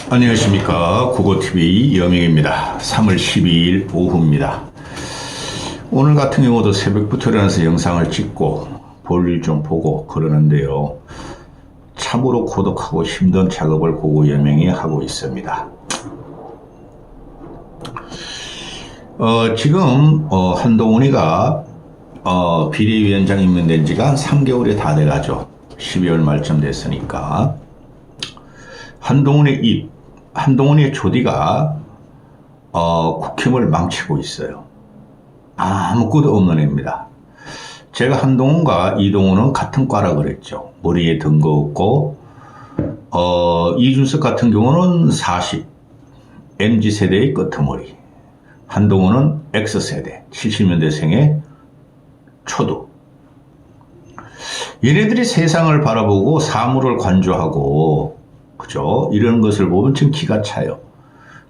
안녕하십니까. 국어TV 여명입니다. 3월 12일 오후입니다. 오늘 같은 경우도 새벽부터 일어나서 영상을 찍고 볼일 좀 보고 그러는데요. 참으로 고독하고 힘든 작업을 고고 여명이 하고 있습니다. 지금 한동훈이가 비대위원장 임명된 지가 한 3개월이 다 돼가죠. 12월 말쯤 됐으니까. 한동훈의 조디가 국힘을 망치고 있어요. 아무것도 없는 애입니다. 제가 한동훈과 이동훈은 같은 과라 그랬죠. 머리에 든 거 없고 이준석 같은 경우는 40 MZ세대의 끄트머리, 한동훈은 X세대 70년대생의 초두. 얘네들이 세상을 바라보고 사물을 관조하고 그죠? 이런 것을 보면 지금 기가 차요.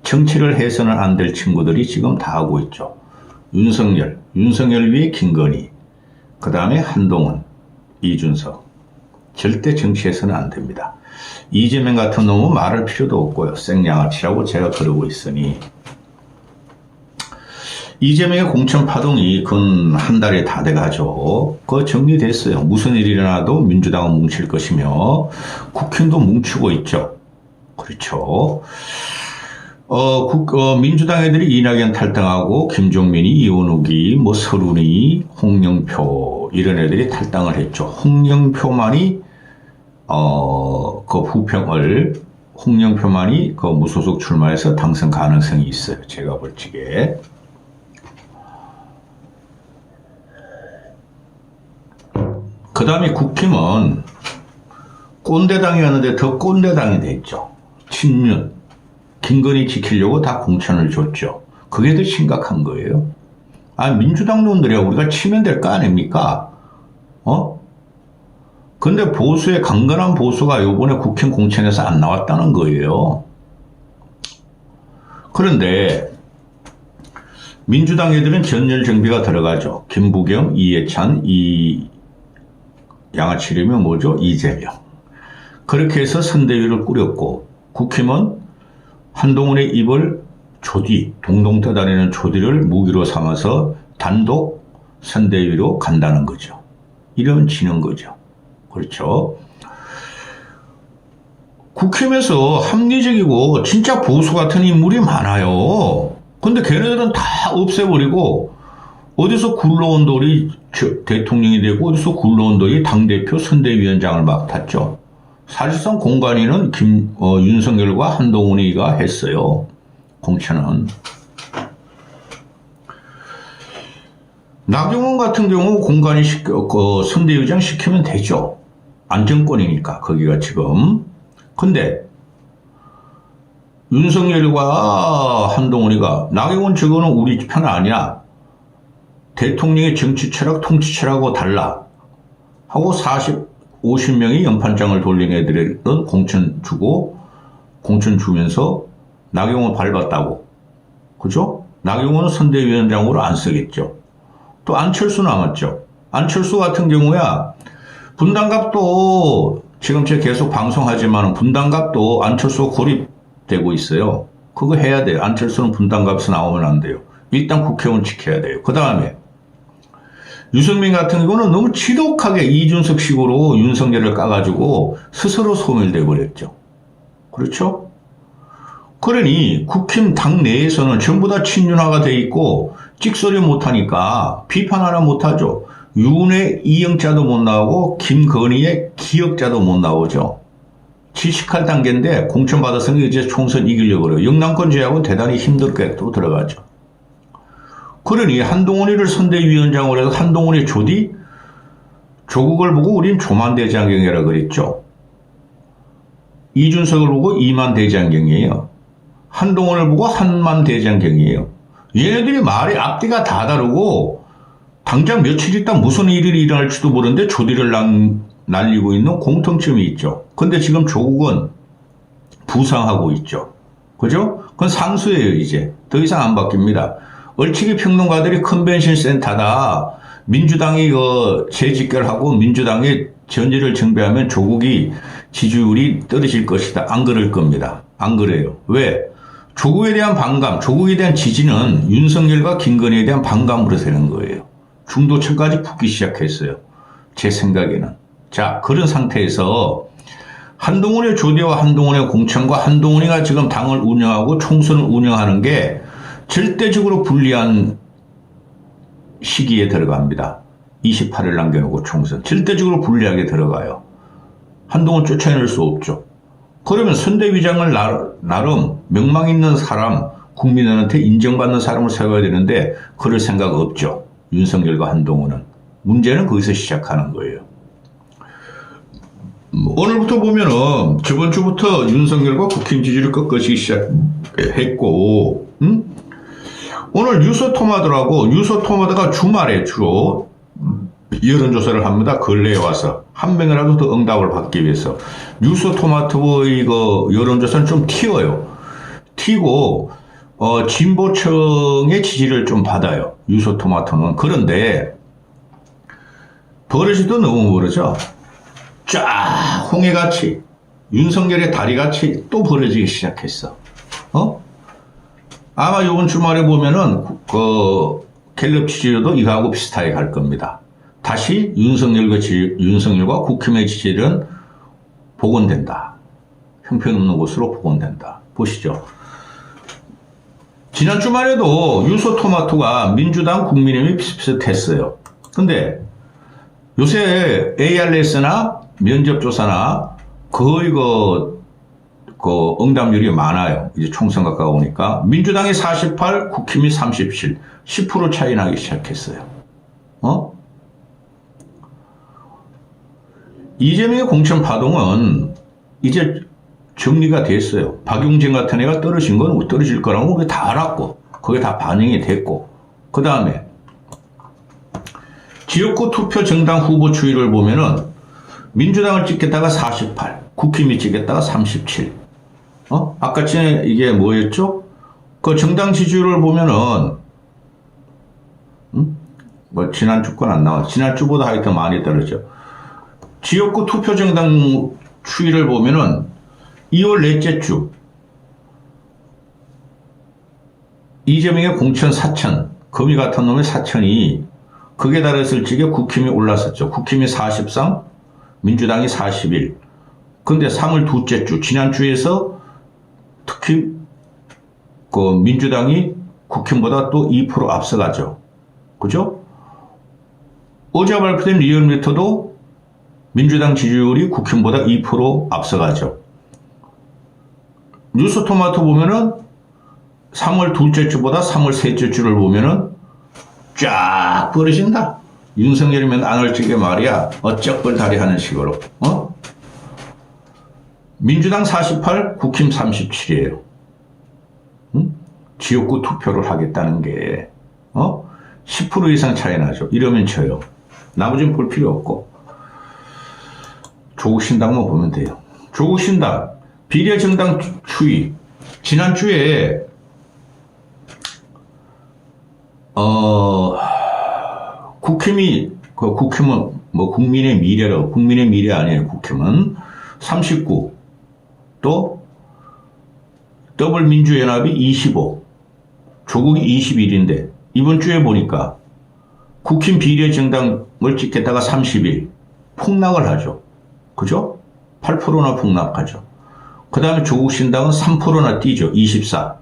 정치를 해서는 안 될 친구들이 지금 다 하고 있죠. 윤석열 위에 김건희, 그 다음에 한동훈, 이준석. 절대 정치해서는 안 됩니다. 이재명 같은 놈은 말할 필요도 없고요. 생양아치라고 제가 그러고 있으니. 이재명의 공천 파동이 근 한 달이 다 돼가죠. 그거 정리됐어요. 무슨 일이 일어나도 민주당은 뭉칠 것이며 국힘도 뭉치고 있죠. 그렇죠. 민주당 애들이 이낙연 탈당하고 김종민이 이원욱이 서른이 홍영표 이런 애들이 탈당을 했죠. 홍영표만이 무소속 출마해서 당선 가능성이 있어요. 제가 볼 적에. 그 다음에 국힘은 꼰대당이었는데 더 꼰대당이 됐죠. 친윤, 김건희 지키려고 다 공천을 줬죠. 그게 더 심각한 거예요. 민주당 놈들이야 우리가 치면 될 거 아닙니까? 근데 강건한 보수가 요번에 국힘 공천에서 안 나왔다는 거예요. 그런데 민주당 애들은 전열 정비가 들어가죠. 김부겸, 이해찬, 양아치려면 이재명. 그렇게 해서 선대위를 꾸렸고 국힘은 한동훈의 입을 동동 떠다니는 조디를 무기로 삼아서 단독 선대위로 간다는 거죠. 이러면 지는 거죠. 그렇죠. 국힘에서 합리적이고 진짜 보수 같은 인물이 많아요. 근데 걔네들은 다 없애버리고 어디서 굴러온 돌이 대통령이 되고 어디서 굴러온 돌이 당대표 선대위원장을 맡았죠. 사실상 공관위는 윤석열과 한동훈이가 했어요. 공천은. 나경원 같은 경우 공관위 선대위원장 시키면 되죠. 안정권이니까 거기가 지금. 근데 윤석열과 한동훈이가 나경원 저거는 우리 편 아니야. 대통령의 정치 철학, 통치 철학하고 달라. 하고 50명이 연판장을 돌린 애들은 공천 주면서 나경원 밟았다고. 그죠? 나경원은 선대위원장으로 안 쓰겠죠. 또 안철수 남았죠. 안철수 같은 경우야, 분당갑도 지금 제가 계속 방송하지만 분당갑도 안철수 고립되고 있어요. 그거 해야 돼요. 안철수는 분당갑에서 나오면 안 돼요. 일단 국회의원 지켜야 돼요. 그 다음에 유승민 같은 경우는 너무 지독하게 이준석식으로 윤석열을 까가지고 스스로 소멸돼 버렸죠. 그렇죠? 그러니 국힘 당 내에서는 전부 다 친윤화가 돼 있고 찍소리 못하니까 비판 하나 못하죠. 윤의 이영자도 못 나오고 김건희의 기역자도 못 나오죠. 질식할 단계인데 공천 받았으니 이제 총선 이기려고 그래요. 영남권 제약은 대단히 힘들게 또 들어가죠. 그러니 한동훈이를 선대위원장으로 해서 한동훈의 조국을 보고 우린 조만대장경이라 그랬죠. 이준석을 보고 이만대장경이에요. 한동훈을 보고 한만대장경이에요. 얘네들이 말이 앞뒤가 다 다르고 당장 며칠 있다 무슨 일이 일어날지도 모르는데 조디를 날리고 있는 공통점이 있죠. 근데 지금 조국은 부상하고 있죠. 그죠? 그건 상수예요. 이제 더 이상 안 바뀝니다. 얼치기 평론가들이 컨벤션 센터다. 민주당이 재집결하고 민주당이 전제를 정비하면 조국이 지지율이 떨어질 것이다. 안 그럴 겁니다. 안 그래요. 왜? 조국에 대한 반감, 조국에 대한 지지는 윤석열과 김건희에 대한 반감으로 되는 거예요. 중도층까지 붙기 시작했어요. 제 생각에는. 자, 그런 상태에서 한동훈의 조대와 한동훈의 공천과 한동훈이가 지금 당을 운영하고 총선을 운영하는 게 절대적으로 불리한 시기에 들어갑니다. 28일 남겨놓고 총선. 절대적으로 불리하게 들어가요. 한동훈 쫓아낼 수 없죠. 그러면 선대위장을 나름 명망 있는 사람, 국민들한테 인정받는 사람을 세워야 되는데 그럴 생각 없죠. 윤석열과 한동훈은. 문제는 거기서 시작하는 거예요. 오늘부터 보면은 저번 주부터 윤석열과 국힘 지지를 꺾어지기 시작했고, 오늘 뉴스토마토가 주말에 주로 여론조사를 합니다. 근래에 와서 한 명이라도 더 응답을 받기 위해서. 뉴스토마토의 여론조사는 좀 튀어요. 튀고 진보층의 지지를 좀 받아요. 뉴스토마토는. 그런데 버릇이도 너무 버릇죠. 쫙 홍해같이 윤석열의 다리같이 또 벌어지기 시작했어. 아마 이번 주말에 보면은 갤럽 지지율도 이거하고 비슷하게 갈 겁니다. 다시 윤석열과 국힘의 지지율은 복원된다. 형편없는 곳으로 복원된다. 보시죠. 지난 주말에도 뉴스토마토가 민주당 국민의힘이 비슷비슷했어요. 근데 요새 ARS나 면접조사나 거의 응답률이 많아요. 이제 총선 가까우니까. 민주당이 48, 국힘이 37, 10% 차이 나기 시작했어요. 이재명의 공천 파동은 이제 정리가 됐어요. 박용진 같은 애가 떨어진 건 떨어질 거라고 우리 다 알았고, 그게 다 반영이 됐고, 그 다음에 지역구 투표 정당 후보 추이를 보면은 민주당을 찍겠다가 48, 국힘이 찍겠다가 37. 아까 전에 이게 뭐였죠? 그 정당 지지율을 보면은, 지난주 건 안 나와. 지난주보다 하여튼 많이 떨어져. 지역구 투표 정당 추이를 보면은 2월 넷째 주. 이재명의 공천 4천, 거미 같은 놈의 4천이 극에 달했을 적에 국힘이 올랐었죠. 국힘이 43, 민주당이 41. 근데 3월 둘째 주, 지난주에서 특히 민주당이 국힘보다 또 2% 앞서가죠. 그죠? 어제 발표된 리얼미터도 민주당 지지율이 국힘보다 2% 앞서가죠. 뉴스토마토 보면은 3월 둘째 주보다 3월 셋째 주를 보면은 쫙 벌어진다. 윤석열이면 안 할 적에 말이야. 어쩍벌 다리 하는 식으로. 민주당 48, 국힘 37이에요. 지역구 투표를 하겠다는 게 10% 이상 차이 나죠. 이러면 져요. 나머지는 볼 필요 없고. 조국신당만 보면 돼요. 조국신당 비례정당 추이. 지난주에 국힘은 뭐 국민의 미래로, 국민의 미래 아니에요. 국힘은 39, 또 더블민주연합이 25, 조국이 21인데 이번 주에 보니까 국힘 비례정당을 찍겠다가 31, 폭락을 하죠. 그죠? 8%나 폭락하죠. 그 다음에 조국신당은 3%나 뛰죠. 24.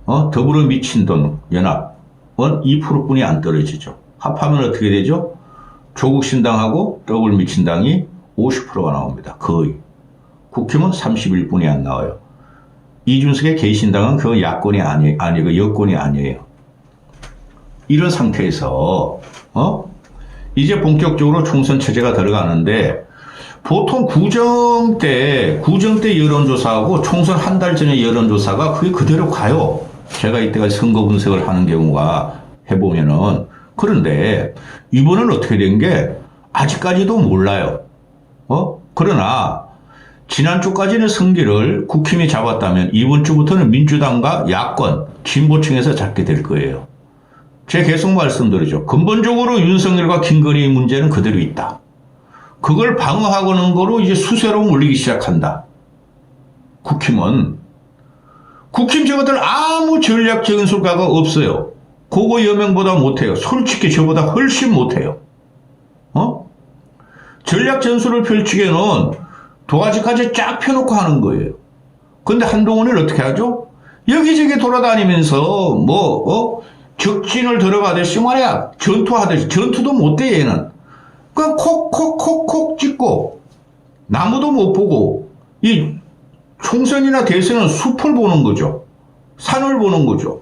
더불어 미친돈 연합은 2%뿐이 안 떨어지죠. 합하면 어떻게 되죠? 조국신당하고 더불어민주당이 50%가 나옵니다. 거의. 국힘은 31뿐이 안 나와요. 이준석의 개신당은 그 야권이 아니고 여권이 아니에요. 이런 상태에서 이제 본격적으로 총선 체제가 들어가는데 보통 구정 때 여론조사하고 총선 한 달 전에 여론조사가 그게 그대로 가요. 제가 이때까지 선거 분석을 하는 경우가 해보면은. 그런데 이번은 어떻게 된 게 아직까지도 몰라요. 그러나 지난주까지는 승기를 국힘이 잡았다면 이번 주부터는 민주당과 야권, 진보층에서 잡게 될 거예요. 제가 계속 말씀드리죠. 근본적으로 윤석열과 김건희의 문제는 그대로 있다. 그걸 방어하고는 거로 이제 수세로 몰리기 시작한다. 국힘은. 국힘 저것들 아무 전략 전술가가 없어요. 그거 여명보다 못해요. 솔직히 저보다 훨씬 못해요. 전략 전술을 펼치기에는 도화지까지 쫙 펴놓고 하는 거예요. 근데 한동훈은 어떻게 하죠? 여기저기 돌아다니면서 적진을 들어가듯이 말이야. 전투하듯이. 전투도 못돼 얘는. 그냥 콕콕콕콕 찍고 나무도 못 보고 이 총선이나 대선은 숲을 보는 거죠. 산을 보는 거죠.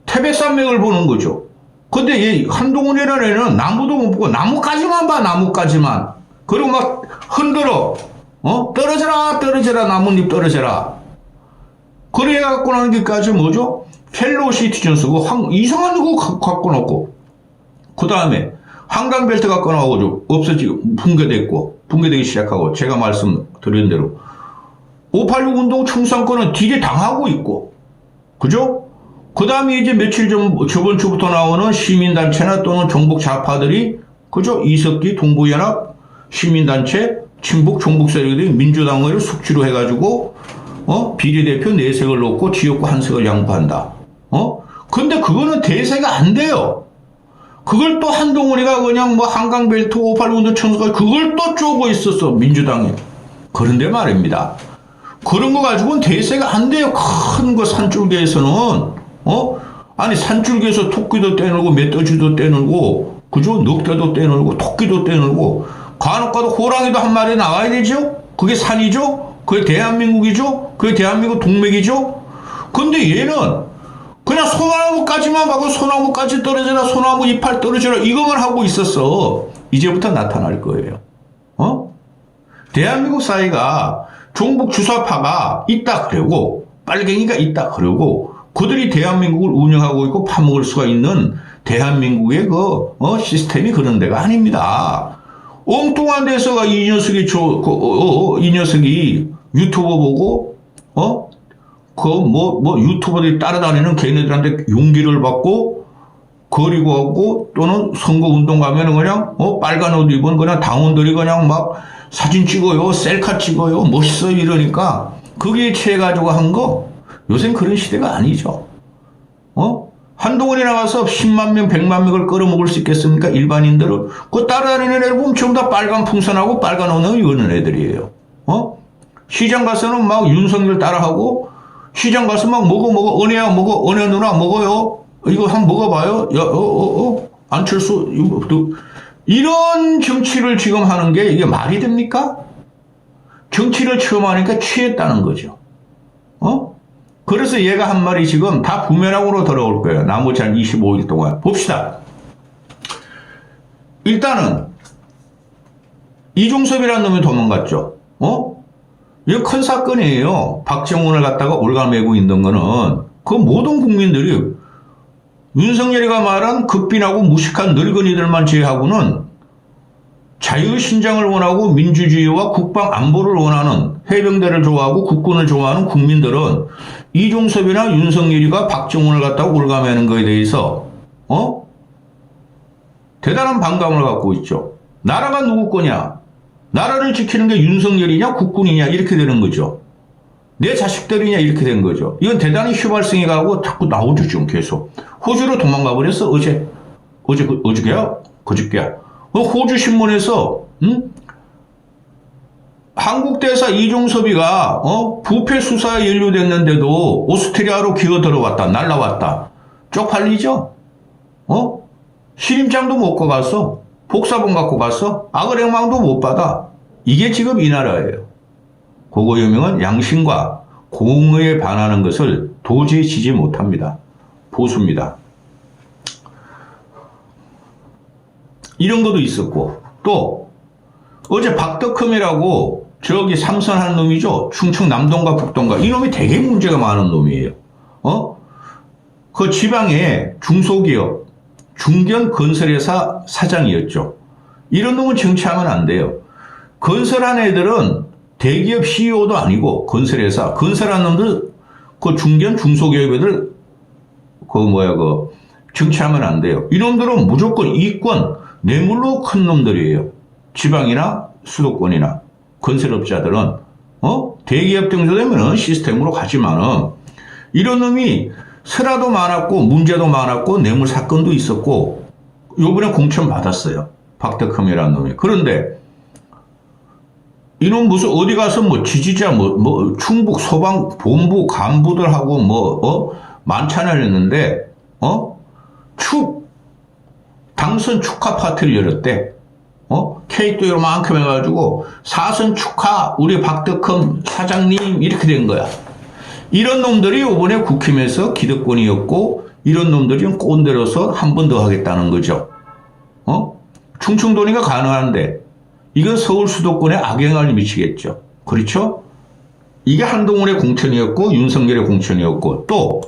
태백산맥을 보는 거죠. 근데 이 한동훈이라는 애는 나무도 못 보고 나무까지만 봐, 나무까지만. 그리고 막 흔들어. 떨어져라, 떨어져라, 나뭇잎 떨어져라. 그래 갖고 나는 게까지 뭐죠? 펠로우 시티즌스고 이상한 거 갖고 놓고. 그 다음에 한강벨트 갖고 나오고 없어지고 붕괴되기 시작하고 제가 말씀드린 대로 586 운동 청산권은 되게 당하고 있고. 그죠? 그 다음에 이제 며칠 저번 주부터 나오는 시민단체나 또는 정복 좌파들이, 그죠? 이석기 동부연합 시민단체, 친북 종북 세력들이 민주당을 숙주로 해가지고, 비례대표 4석을 놓고 지역구 1석을 양보한다. 근데 그거는 대세가 안 돼요. 그걸 또 한동훈이가 그냥 한강벨트 586 운동 청산권 그걸 또 쪼고 있었어, 민주당이. 그런데 말입니다. 그런 거 가지고는 대세가 안 돼요. 큰 거 산줄기에서는. 아니 산줄기에서 토끼도 떼놀고 멧돼지도 떼놀고 그죠? 늑대도 떼놀고 토끼도 떼놀고 간혹가도 호랑이도 한 마리 나와야 되죠? 그게 산이죠? 그게 대한민국이죠? 그게 대한민국 동맥이죠? 근데 얘는 그냥 소나무까지만 하고 소나무까지 떨어져라, 소나무 이빨 떨어져라 이것만 하고 있었어. 이제부터 나타날 거예요. 대한민국 사회가 종북 주사파가 있다 그러고 빨갱이가 있다 그러고 그들이 대한민국을 운영하고 있고 파먹을 수가 있는 대한민국의 시스템이 그런 데가 아닙니다. 엉뚱한 데서가 이 녀석이 유튜브 보고 유튜버들이 따라다니는 걔네들한테 용기를 받고 거리고 하고 또는 선거운동 가면은 그냥 빨간 옷 입은 그냥 당원들이 그냥 막 사진 찍어요, 셀카 찍어요, 멋있어요 이러니까 거기에 취해가지고 한 거. 요새는 그런 시대가 아니죠. 한동훈이 나가서 10만 명, 100만 명을 끌어먹을 수 있겠습니까? 일반인들을. 그 따라다니는 애들 보면 전부 다 빨간 풍선하고 빨간 옷을 입는 애들이에요. 시장 가서는 막 윤석열 따라하고, 시장 가서 막 먹어. 은혜야 먹어. 은혜 누나 먹어요. 이거 한번 먹어봐요. 야, 안철수, 이런 정치를 지금 하는 게 이게 말이 됩니까? 정치를 처음 하니까 취했다는 거죠. 그래서 얘가 한 말이 지금 다 부메랑으로 돌아올 거예요. 나머지 한 25일 동안. 봅시다. 일단은 이종섭이라는 놈이 도망갔죠. 이거 큰 사건이에요. 박정훈을 갖다가 올가매고 있는 거는 그 모든 국민들이 윤석열이가 말한 극빈하고 무식한 늙은이들만 제외하고는 자유신장을 원하고 민주주의와 국방 안보를 원하는 해병대를 좋아하고 국군을 좋아하는 국민들은 이종섭이나 윤석열이가 박정훈을 갖다가 올가매는 거에 대해서 대단한 반감을 갖고 있죠. 나라가 누구 거냐? 나라를 지키는 게 윤석열이냐 국군이냐 이렇게 되는 거죠. 내 자식들이냐 이렇게 된 거죠. 이건 대단히 휘발성이 가고 자꾸 나오죠 지금 계속. 호주로 도망가 버렸어 어저께야? 그저께야. 호주 신문에서 한국 대사 이종섭이가 부패 수사에 연루됐는데도 오스트리아로 기어 들어왔다, 날라왔다. 쪽팔리죠? 신임장도 못 가갔어. 복사본 갖고 갔어. 아그레망도 못 받아. 이게 지금 이 나라예요. 그거 유명한 양심과 공의에 반하는 것을 도저히 지지 못합니다. 보수입니다. 이런 것도 있었고 또 어제 박덕흠이라고 저기 삼선한 놈이죠. 충청 남동과 북동과 이놈이 되게 문제가 많은 놈이에요. 그 지방의 중소기업 중견 건설회사 사장이었죠. 이런 놈은 정치하면 안 돼요. 건설한 애들은 대기업 CEO도 아니고 건설회사 건설한 놈들 그 중견 중소기업 애들 정치하면 안 돼요. 이놈들은 무조건 이권 뇌물로 큰 놈들이에요. 지방이나 수도권이나 건설업자들은 대기업 등조되면은 시스템으로 가지만은 이런 놈이 세라도 많았고 문제도 많았고 뇌물 사건도 있었고 요번에 공천 받았어요. 박덕흠이라는 놈이. 그런데 이놈 무슨 어디 가서 뭐 지지자 뭐 충북 소방 본부 간부들하고 만찬을 했는데 당선 축하 파티를 열었대. 케이크도 요만큼 해가지고 사선 축하 우리 박덕흠 사장님 이렇게 된 거야. 이런 놈들이 이번에 국힘에서 기득권이었고 이런 놈들이 꼰대로서 한 번 더 하겠다는 거죠. 충청도니까 가능한데 이건 서울 수도권에 악영향을 미치겠죠. 그렇죠? 이게 한동훈의 공천이었고 윤석열의 공천이었고 또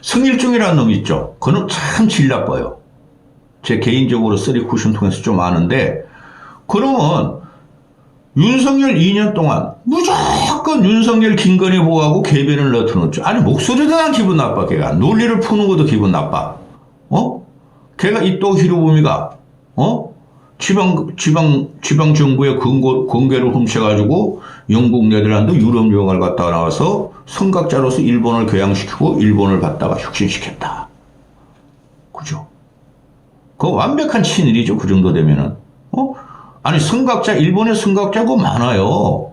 성일종이라는 놈이 있죠. 그놈 참 질 나빠요. 제 개인적으로 쓰리 쿠션 통해서 좀 아는데 그러면 윤석열 2년 동안 무조건 윤석열 김건희 보호하고 개변을 넣어놓죠. 아니 목소리도 난 기분 나빠. 걔가 논리를 푸는 것도 기분 나빠. 걔가 이또 히로부미가 지방 정부의 공개를 훔쳐가지고 영국 네덜란드 유럽 여행을 갔다가 나와서 선각자로서 일본을 교양시키고 일본을 받다가 혁신시켰다. 그죠? 그거 완벽한 친일이죠. 그 정도 되면은. 아니 선각자 일본의 선각자 그거 많아요.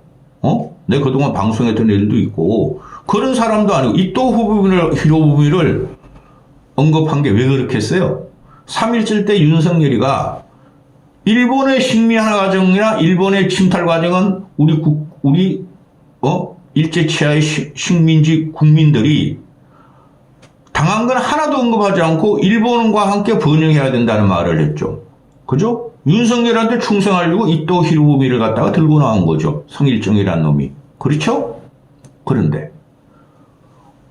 내 그동안 방송했던 일도 있고 그런 사람도 아니고 이또 히로부미를 언급한 게 왜 그렇게 했어요? 3.1절 때 윤석열이가 일본의 식민화 과정이나 일본의 침탈 과정은 우리 일제치하의 식민지 국민들이 당한 건 하나도 언급하지 않고 일본과 함께 번영해야 된다는 말을 했죠. 그죠? 윤석열한테 충성하려고 이또 히로부미를 갖다가 들고 나온 거죠. 성일종이라는 놈이. 그렇죠? 그런데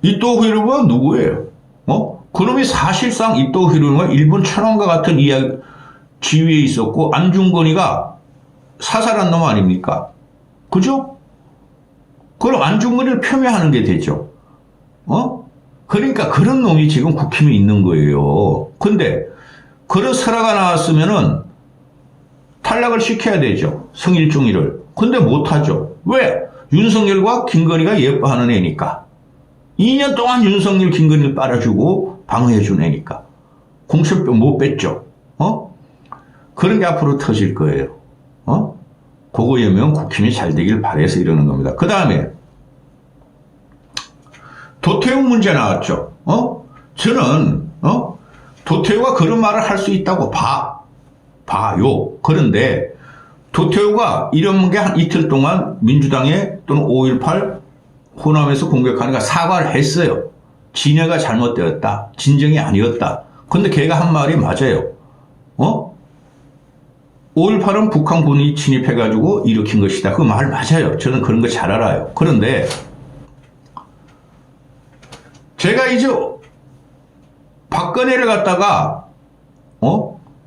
이또 히로부미가 누구예요? 그놈이 사실상 이또 히로부미가 일본 천황과 같은 지위에 있었고 안중근이가 사살한 놈 아닙니까? 그죠? 그럼 안중근이를 폄훼하는 게 되죠. 그러니까 그런 놈이 지금 국힘에 있는 거예요. 근데 그런 설화가 나왔으면은 탈락을 시켜야 되죠. 성일종이를. 근데 못하죠. 왜? 윤석열과 김건희가 예뻐하는 애니까. 2년 동안 윤석열 김건희를 빨아주고 방어해준 애니까. 공천병 못 뺐죠. 그런 게 앞으로 터질 거예요. 그거여면 국힘이 잘 되길 바라서 이러는 겁니다. 그 다음에 도태우 문제 나왔죠. 저는 도태우가 그런 말을 할 수 있다고 봐요. 그런데 도태우가 이런 게 한 이틀 동안 민주당에 또는 5.18 호남에서 공격하니까 사과를 했어요. 진해가 잘못되었다. 진정이 아니었다. 근데 걔가 한 말이 맞아요. 5.18은 북한군이 침입해가지고 일으킨 것이다. 그 말 맞아요. 저는 그런 거 잘 알아요. 그런데 제가 이제 박근혜를 갖다가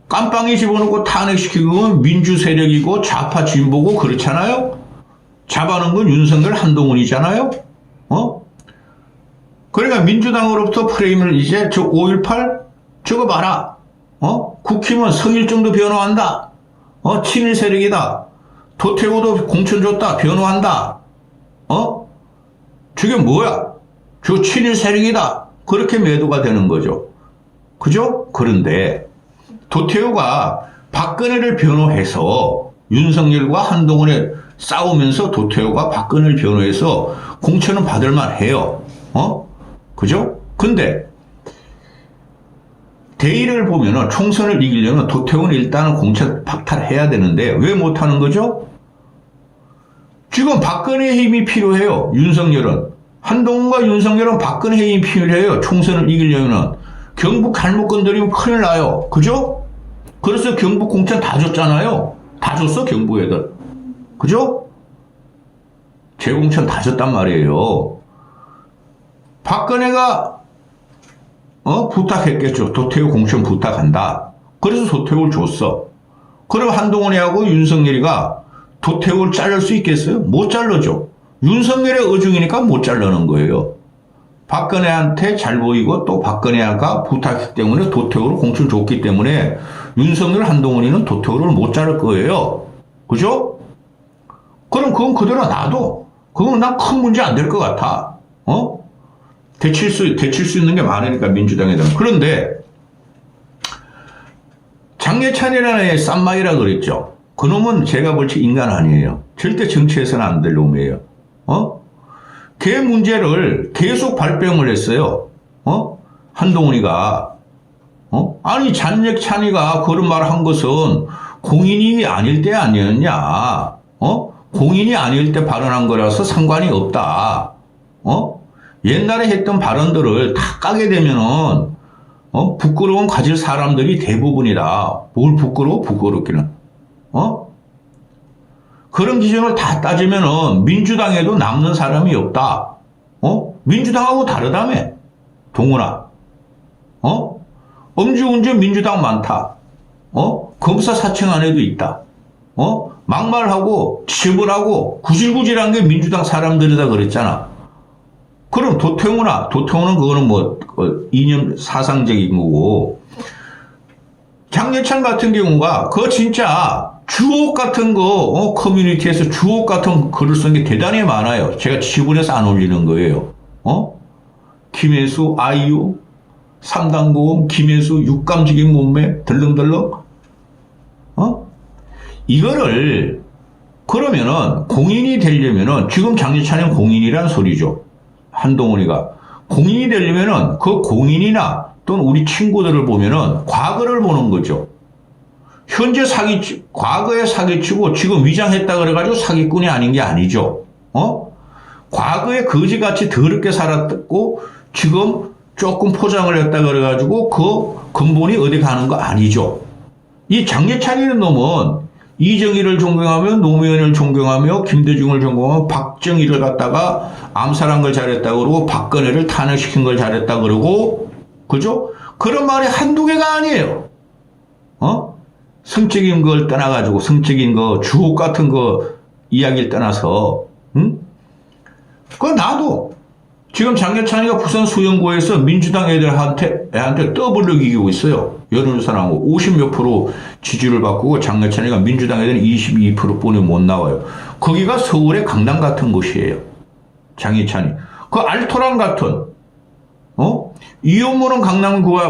깜빵에 집어넣고 탄핵시키고 민주 세력이고 좌파 진보고 그렇잖아요. 잡아놓은 건 윤석열 한동훈이잖아요. 그러니까 민주당으로부터 프레임을 이제 저 5.18 저거 봐라. 국힘은 성일종도 변호한다. 친일 세력이다. 도태우도 공천 줬다. 변호한다. 저게 뭐야? 저 친일 세력이다. 그렇게 매도가 되는 거죠. 그죠? 그런데 도태우가 박근혜를 변호해서 윤석열과 한동훈에 싸우면서 도태우가 박근혜를 변호해서 공천은 받을만 해요. 그죠? 근데 대의를 보면은 총선을 이기려면 도태우는 일단은 공천 박탈해야 되는데 왜 못하는 거죠? 지금 박근혜의 힘이 필요해요. 윤석열은. 한동훈과 윤석열은 박근혜의 힘이 필요해요. 총선을 이기려면. 경북 잘못 건드리면 큰일 나요. 그죠? 그래서 경북 공천 다 줬잖아요. 다 줬어 경북 애들. 그죠? 재공천 다 줬단 말이에요. 박근혜가 부탁했겠죠. 도태우 공천 부탁한다. 그래서 도태우를 줬어. 그럼 한동훈이하고 윤석열이가 도태우를 자를 수 있겠어요? 못 자르죠. 윤석열의 의중이니까 못 자르는 거예요. 박근혜한테 잘 보이고 또 박근혜가 부탁했기 때문에 도태우를 공천 줬기 때문에 윤석열 한동훈이는 도태우를 못 자를 거예요. 그죠? 그럼 그건 그대로 놔둬. 그건 난 큰 문제 안 될 것 같아. 대칠 수 있는 게 많으니까, 민주당에는. 그런데, 장례찬이라는 애 쌈마이라 그랬죠. 그놈은 제가 볼 때 인간 아니에요. 절대 정치해서는 안 될 놈이에요. 걔 문제를 계속 발뺌을 했어요. 한동훈이가. 아니, 장례찬이가 그런 말을 한 것은 공인이 아닐 때 아니었냐. 공인이 아닐 때 발언한 거라서 상관이 없다. 옛날에 했던 발언들을 다 까게 되면은, 부끄러움 가질 사람들이 대부분이다. 뭘 부끄러워? 부끄럽기는. 그런 기준을 다 따지면은 민주당에도 남는 사람이 없다. 민주당하고 다르다며. 동훈아. 음주운전 민주당 많다. 검사 사칭 안에도 있다. 막말하고 지불하고 구질구질한 게 민주당 사람들이다 그랬잖아. 그럼 도태우는 그거는 뭐 이념 사상적인 거고, 장례찬 같은 경우가 그거 진짜 주옥 같은 거 커뮤니티에서 주옥 같은 글을 쓴 게 대단히 많아요. 제가 지분해서 안 올리는 거예요. 김혜수 아이유 3단 고음 김혜수 육감적인 몸매 덜렁덜렁. 이거를 그러면은 공인이 되려면은 지금 장례찬은 공인이란 소리죠. 한동훈이가 공인이 되려면은 그 공인이나 또는 우리 친구들을 보면은 과거를 보는 거죠. 현재 과거에 사기치고 지금 위장했다 그래가지고 사기꾼이 아닌 게 아니죠. 과거에 거지같이 더럽게 살았고 지금 조금 포장을 했다 그래가지고 그 근본이 어디 가는 거 아니죠. 이 장례찬이라는 놈은 이정희를 존경하며 노무현을 존경하며 김대중을 존경하며 박정희를 갖다가 암살한 걸 잘했다 그러고 박근혜를 탄핵시킨 걸 잘했다 그러고, 그죠? 그런 말이 한두 개가 아니에요. 성적인 걸 떠나가지고 성적인 거 주옥 같은 거 이야기를 떠나서 그거 나도 지금 장례찬이가 부산 수영고에서 민주당 애한테 더블로 이기고 있어요. 여론조사하고 50몇 프로 지지를 바꾸고 장례찬이가 민주당 애들은 22%뿐이 못 나와요. 거기가 서울의 강남 같은 곳이에요. 장례찬이. 그 알토란 같은, 이혼모는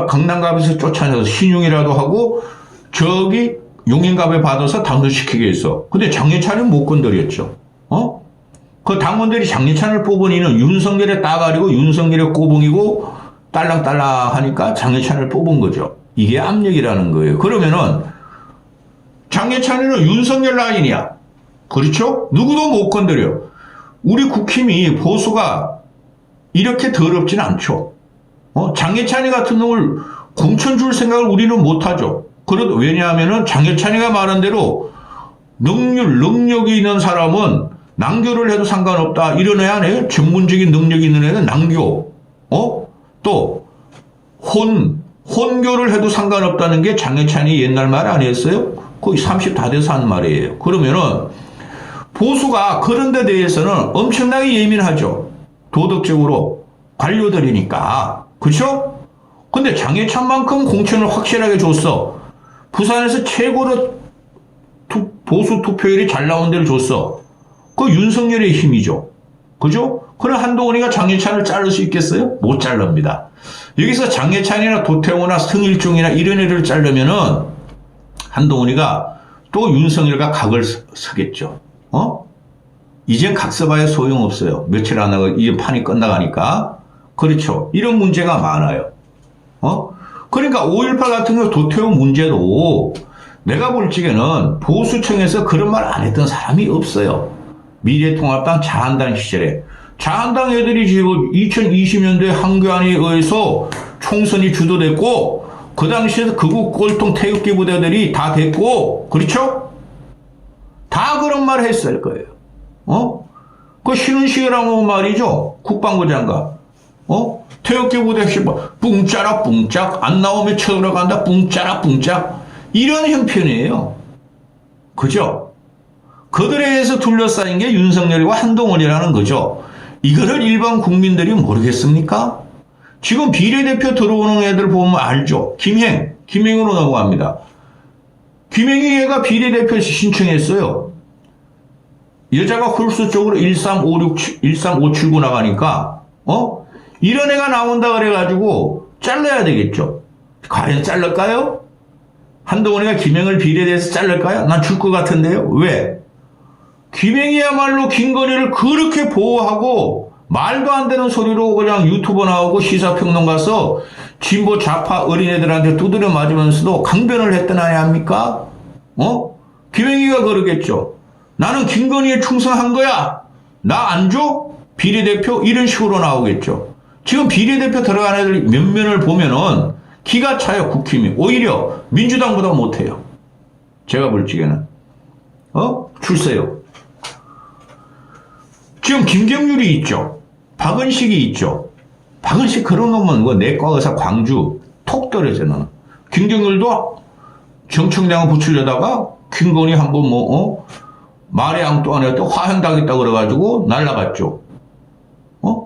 강남갑에서 쫓아내서 신용이라도 하고 저기 용인갑에 받아서 당선시키게 했어. 근데 장례찬이는 못 건드렸죠. 그 당원들이 장례찬을 뽑은 이는 윤석열의 따가리고 윤석열의 꼬붕이고 딸랑딸랑 하니까 장례찬을 뽑은 거죠. 이게 압력이라는 거예요. 그러면은 장례찬이는 윤석열 라인이야. 그렇죠? 누구도 못 건드려. 우리 국힘이 보수가 이렇게 더럽진 않죠. 장례찬이 같은 놈을 공천 줄 생각을 우리는 못하죠. 왜냐하면은 장례찬이가 말한 대로 능력이 있는 사람은 낭교를 해도 상관없다. 이런 애 안에 전문적인 능력이 있는 애는 낭교. 또 혼교를 해도 상관없다는 게 장례찬이 옛날 말 아니었어요? 거의 30 다 돼서 한 말이에요. 그러면은 보수가 그런 데 대해서는 엄청나게 예민하죠. 도덕적으로 관료들이니까. 그렇죠? 근데 장례찬만큼 공천을 확실하게 줬어. 부산에서 최고로 보수 투표율이 잘 나온 데를 줬어. 그 윤석열의 힘이죠. 그죠? 그럼 한동훈이가 장례찬을 자를 수 있겠어요? 못 자릅니다. 여기서 장례찬이나 도태우나 성일종이나 이런 애를 자르면은 한동훈이가 또 윤석열과 각을 서겠죠. 이젠 각 써봐야 소용없어요. 며칠 안 하고 이제 판이 끝나가니까. 그렇죠. 이런 문제가 많아요. 그러니까 5.18 같은 경우 도태우 문제도 내가 볼 적에는 보수청에서 그런 말 안 했던 사람이 없어요. 미래통합당 자한당 시절에. 자한당 애들이 지금 2020년도에 한교안에 의해서 총선이 주도됐고, 그 당시에 극우 꼴통 태극기 부대들이 다 됐고, 그렇죠? 다 그런 말 했을 거예요. 그 신은식이라고 말이죠. 국방부 장관. 태극기 부대 뿡짜라 뿡짝 안 나오면 쳐들어간다 뿡짜라 뿡짝 이런 형편이에요. 그죠? 그들에 의해서 둘러싸인 게 윤석열이와 한동훈이라는 거죠. 이거를 일반 국민들이 모르겠습니까? 지금 비례대표 들어오는 애들 보면 알죠. 김행으로 넘어갑니다. 김행이 얘가 비례대표 신청했어요. 여자가 홀수 쪽으로 13579 나가니까, 이런 애가 나온다 그래가지고 잘라야 되겠죠. 과연 잘랄까요? 한동훈이가 김행을 비례대해서 잘랄까요? 난 줄 것 같은데요. 왜? 김행이야말로 김건희를 그렇게 보호하고 말도 안 되는 소리로 그냥 유튜버 나오고 시사평론 가서 진보 좌파 어린애들한테 두드려 맞으면서도 강변을 했던 아이 아닙니까? 김행이가 그러겠죠. 나는 김건희에 충성한 거야. 나 안 줘? 비례대표? 이런 식으로 나오겠죠. 지금 비례대표 들어간 애들 몇 면을 보면은 기가 차요, 국힘이. 오히려 민주당보다 못해요. 제가 볼 적에는. 출세요. 지금 김경률이 있죠. 박은식이 있죠. 박은식 그런 놈은 뭐 내과 의사 광주 톡 떨어져 는 김경률도 정청량을 붙이려다가 김건희 한번 말의 앙또 안 했다 화형당했다 그래가지고 날라갔죠.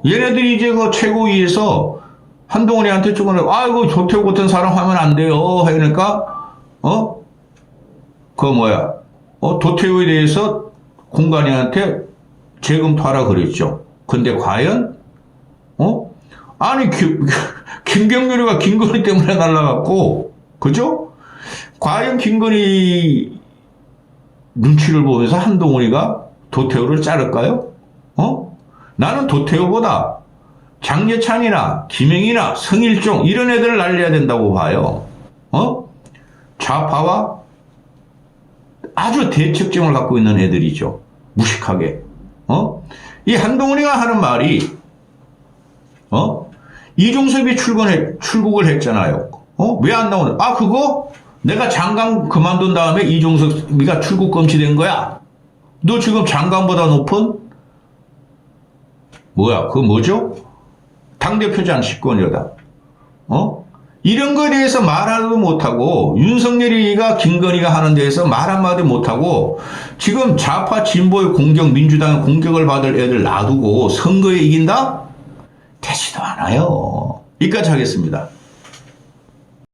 얘네들이 이제 그 최고위에서 한동훈이한테 조금 아이고 조태호 같은 사람 하면 안 돼요 하니까 도태호에 대해서 공관이한테 재검토하라 그랬죠. 근데 과연 아니 김경률이가 김건희 때문에 날라갔고 그죠? 과연 김건희 눈치를 보면서 한동훈이가 도태호를 자를까요? 나는 도태호보다 장예찬이나 김행이나 성일종 이런 애들을 날려야 된다고 봐요. 좌파와 아주 대척점을 갖고 있는 애들이죠. 무식하게. 이 한동훈이가 하는 말이 이종섭이 출국을 했잖아요. 왜 안 나오냐? 그거 내가 장관 그만둔 다음에 이종섭이가 출국 금지된 거야. 너 지금 장관보다 높은 그거 뭐죠? 당대표장 식권이다. 이런 거에 대해서 말 하나도 못하고 윤석열이가 김건희가 하는 데에서 말 한마디 못하고 지금 좌파 진보의 공격 민주당의 공격을 받을 애들 놔두고 선거에 이긴다? 되지도 않아요. 여기까지 하겠습니다.